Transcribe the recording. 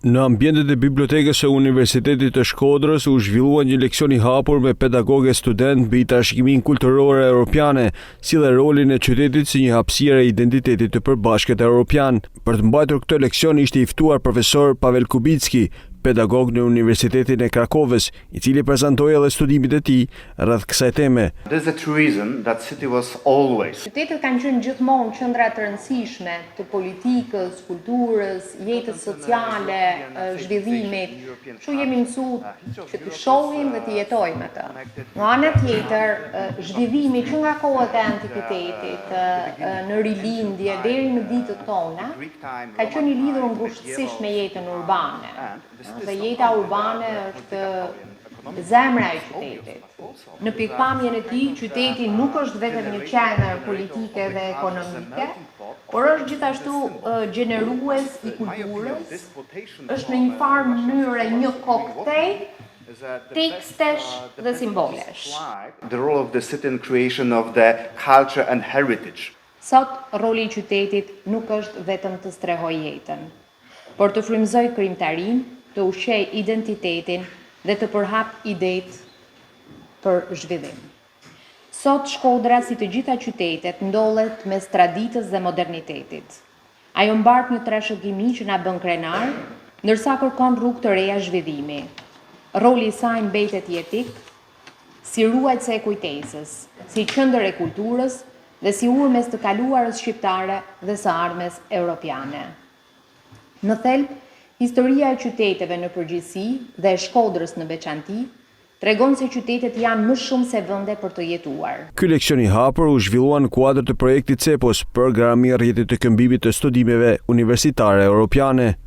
Në ambientet e bibliotekës së Universitetit të Shkodrës u zhvillua një leksion I hapur me pedagogë e student mbi trashëgiminë kulturore europiane, si dhe rolin e qytetit si një hapësirë e identitetit të përbashkët europian. Për të mbajtur këtë leksion ishte I ftuar profesor Pavel Kubicki, pedagog në Universitetin e Krakovës, I cili prezantoi edhe studimet e tij rreth kësaj teme. Qytetet kanë qenë gjithmonë qendra të rëndësishme të politikës, kulturës, jetës sociale, zhvillimit. Kështu jemi mësuar që të shohim dhe të jetojmë atë. Nga ana tjetër, zhvillimi që nga kohët e antikitetit në rilindje deri në ditët tona ka qenë I lidhur ngushtësisht me jetën urbane. Dhe jeta urbane është zemra e qytetit. Në pikpamjen e tij, qyteti nuk është vetëm një qendër politike dhe ekonomike, por është gjithashtu gjenerues I kulturës, është në një farë mënyrë një koktejl tekstesh dhe simbolesh. The role of the city in creation of the culture and heritage. Sot roli I qytetit nuk është vetëm të strehojë jetën, por të frymëzojë krijimtarinë, të ushqej identitetin dhe të përhap idetë për zhvillim. Sot Shkodra, si të gjitha qytetet, ndollet mes traditës dhe modernitetit. Ajo mbart një trashëgimi që na bën krenar, ndërsa kërkon rrugë të reja zhvillimi. Roli I saj mbetet jetik, si ruajtëse e kujtesës, si qendër e kulturës dhe si urmes të kaluarës shqiptare dhe së ardhmes europiane. Në thelb, historia e qyteteve në përgjithësi dhe e Shkodrës në veçanti tregon se qytetet janë më shumë se vende për të jetuar. Ky leksion I hapur u zhvillua në kuadër të projektit CEPOS për garantimin e rrjetit të këmbimit të studimeve universitare europiane.